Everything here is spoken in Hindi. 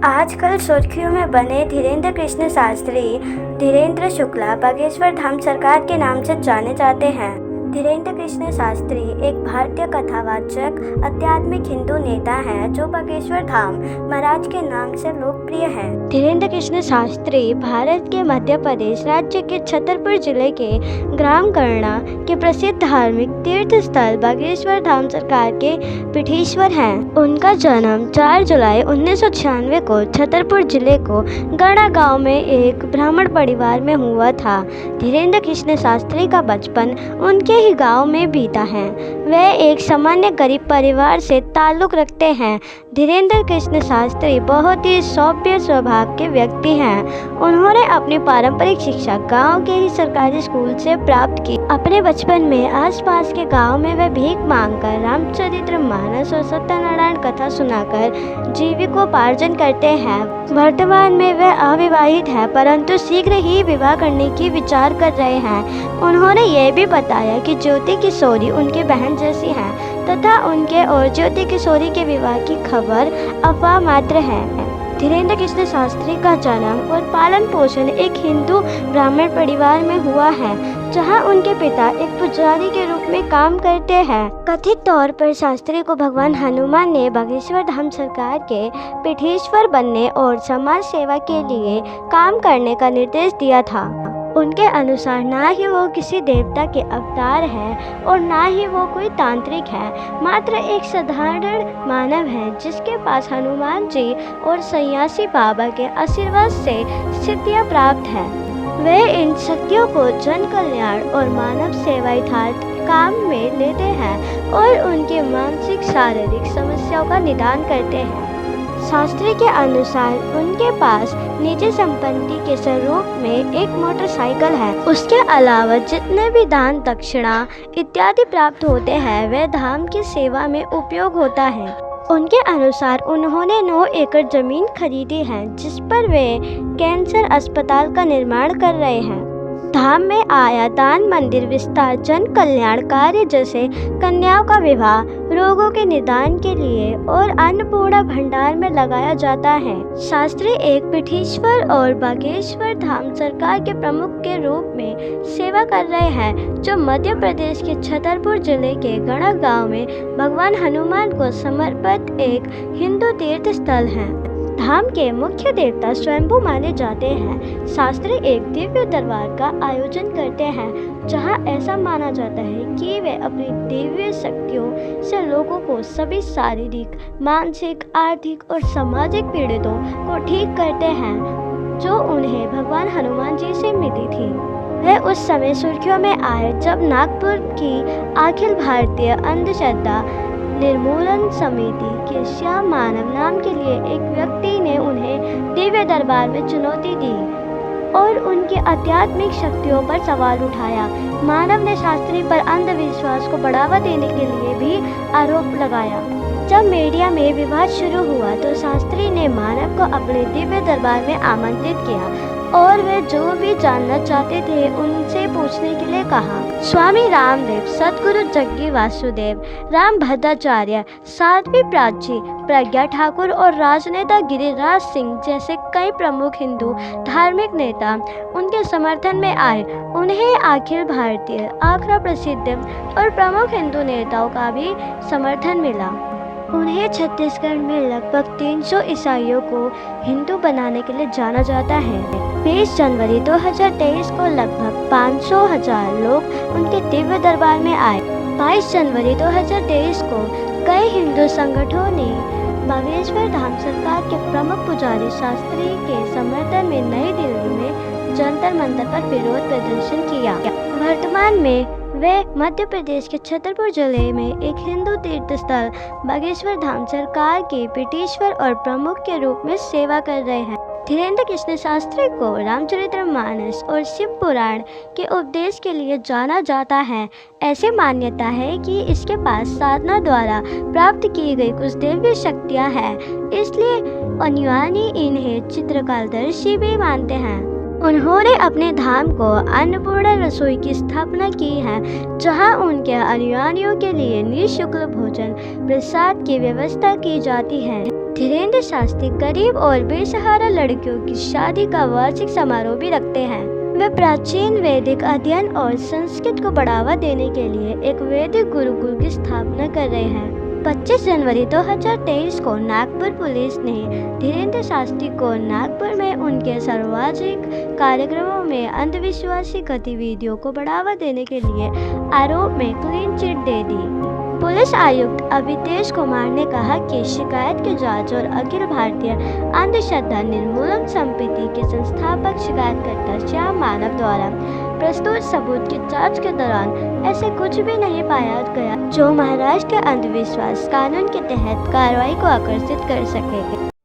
आजकल सुर्खियों में बने धीरेन्द्र कृष्ण शास्त्री धीरेन्द्र शुक्ला बागेश्वर धाम सरकार के नाम से जाने जाते हैं। धीरेन्द्र कृष्ण शास्त्री एक भारतीय कथावाचक आध्यात्मिक हिंदू नेता हैं जो बागेश्वर धाम महाराज के नाम से लोकप्रिय हैं। धीरेन्द्र कृष्ण शास्त्री भारत के मध्य प्रदेश राज्य के छतरपुर जिले के ग्राम करना के प्रसिद्ध धार्मिक तीर्थ स्थल बागेश्वर धाम सरकार के पीठेश्वर हैं। उनका जन्म 4 जुलाई 1996 को छतरपुर जिले को गणा गांव में एक ब्राह्मण परिवार में हुआ था। धीरेन्द्र कृष्ण शास्त्री का बचपन उनके ही गांव में बीता है। वे एक सामान्य गरीब परिवार से ताल्लुक रखते हैं। धीरेन्द्र कृष्ण शास्त्री बहुत ही सभ्य स्वभाव के व्यक्ति हैं। उन्होंने अपनी पारंपरिक शिक्षा गांव के ही सरकारी स्कूल से प्राप्त की। अपने बचपन में आसपास के गांव में वे भीख मांगकर रामचरितमानस और सत्यनारायण कथा सुनाकर जीविकोपार्जन करते हैं। वर्तमान में वे अविवाहित हैं, परंतु शीघ्र ही विवाह करने की विचार कर रहे हैं। उन्होंने ये भी बताया कि ज्योति किशोरी उनकी बहन जैसी हैं तथा उनके और ज्योति किशोरी के विवाह की खबर अफवाह मात्र है। धीरेन्द्र कृष्ण शास्त्री का जन्म और पालन पोषण एक हिंदू ब्राह्मण परिवार में हुआ है, जहां उनके पिता एक पुजारी के रूप में काम करते हैं। कथित तौर पर शास्त्री को भगवान हनुमान ने बागेश्वर धाम सरकार के पीठेश्वर बनने और समाज सेवा के लिए काम करने का निर्देश दिया था। उनके अनुसार ना ही वो किसी देवता के अवतार है और ना ही वो कोई तांत्रिक है, मात्र एक साधारण मानव है जिसके पास हनुमान जी और सन्यासी बाबा के आशीर्वाद से सिद्धियां प्राप्त हैं। वे इन शक्तियों को जन कल्याण और मानव सेवा यथार्थ काम में लेते हैं और उनकी मानसिक शारीरिक समस्याओं का निदान करते हैं। शास्त्री के अनुसार उनके पास निजी संपत्ति के स्वरूप में एक मोटरसाइकिल है। उसके अलावा जितने भी दान दक्षिणा इत्यादि प्राप्त होते हैं वे धाम की सेवा में उपयोग होता है। उनके अनुसार उन्होंने 9 एकड़ जमीन खरीदी है जिस पर वे कैंसर अस्पताल का निर्माण कर रहे हैं। धाम में आया दान, मंदिर विस्तार, जन कल्याण कार्य जैसे कन्याओं का विवाह, रोगों के निदान के लिए और अन्नपूर्णा भंडार में लगाया जाता है। शास्त्री एक पीठेश्वर और बागेश्वर धाम सरकार के प्रमुख के रूप में सेवा कर रहे हैं, जो मध्य प्रदेश के छतरपुर जिले के गणा गांव में भगवान हनुमान को समर्पित एक हिंदू तीर्थ स्थल है। धाम के मुख्य देवता स्वयंभू माने जाते हैं। शास्त्री एक दिव्य दरबार का आयोजन करते हैं, जहां ऐसा माना जाता है कि वे अपनी दिव्य शक्तियों से लोगों को सभी शारीरिक, मानसिक, आर्थिक और सामाजिक पीड़ितों को ठीक करते हैं, जो उन्हें भगवान हनुमान जी से मिली थी। वे उस समय सुर्खियों में आए जब नागपुर की अखिल भारतीय अंधश्रद्धा निर्मूलन समिति के श्याम मानव नाम के लिए एक व्यक्ति ने उन्हें दिव्य दरबार में चुनौती दी और उनकी आध्यात्मिक शक्तियों पर सवाल उठाया। मानव ने शास्त्री पर अंधविश्वास को बढ़ावा देने के लिए भी आरोप लगाया। जब मीडिया में विवाद शुरू हुआ तो शास्त्री ने मानव को अपने दिव्य दरबार में आमंत्रित किया और वे जो भी जानना चाहते थे उनसे पूछने के लिए कहा। स्वामी रामदेव, सद्गुरु जग्गी वासुदेव, राम भद्राचार्य, साध्वी प्राची, प्रज्ञा ठाकुर और राजनेता गिरिराज सिंह जैसे कई प्रमुख हिंदू धार्मिक नेता उनके समर्थन में आए। उन्हें अखिल भारतीय, आगरा प्रसिद्ध और प्रमुख हिंदू नेताओं का भी समर्थन मिला। उन्हें छत्तीसगढ़ में लगभग 300 ईसाइयों को हिंदू बनाने के लिए जाना जाता है। 20 जनवरी 2023 को लगभग 500,000 लोग उनके दिव्य दरबार में आए। 22 जनवरी 2023 को कई हिंदू संगठनों ने बागेश्वर धाम सरकार के प्रमुख पुजारी शास्त्री के समर्थन में नई दिल्ली में जंतर मंतर पर विरोध प्रदर्शन किया। वर्तमान में वे मध्य प्रदेश के छतरपुर जिले में एक हिंदू तीर्थ स्थल बागेश्वर धाम सरकार के पीठेश्वर और प्रमुख के रूप में सेवा कर रहे हैं। धीरेन्द्र कृष्ण शास्त्री को रामचरितमानस और शिव पुराण के उपदेश के लिए जाना जाता है। ऐसी मान्यता है कि इसके पास साधना द्वारा प्राप्त की गई कुछ दिव्य शक्तियाँ हैं, इसलिए अनुयायी इन्हें चित्रकालदर्शी भी मानते हैं। उन्होंने अपने धाम को अन्नपूर्णा रसोई की स्थापना की है, जहां उनके अनुयायियों के लिए निःशुल्क भोजन प्रसाद की व्यवस्था की जाती है। धीरेन्द्र शास्त्री गरीब और बेसहारा लड़कियों की शादी का वार्षिक समारोह भी रखते हैं। वे प्राचीन वैदिक अध्ययन और संस्कृत को बढ़ावा देने के लिए एक वैदिक गुरुकुल की स्थापना कर रहे हैं। 25 जनवरी 2023 को नागपुर पुलिस ने धीरेन्द्र शास्त्री को नागपुर में उनके सार्वजनिक कार्यक्रमों में अंधविश्वासी गतिविधियों को बढ़ावा देने के लिए आरोप में क्लीन चिट दे दी। पुलिस आयुक्त अभितेश कुमार ने कहा कि शिकायत की जांच और अखिल भारतीय अंधश्रद्धा निर्मूलन समिति के संस्थापक शिकायतकर्ता श्याम मानव द्वारा प्रस्तुत सबूत की जांच के दौरान ऐसे कुछ भी नहीं पाया गया जो महाराष्ट्र के अंधविश्वास कानून के तहत कार्रवाई को आकर्षित कर सके।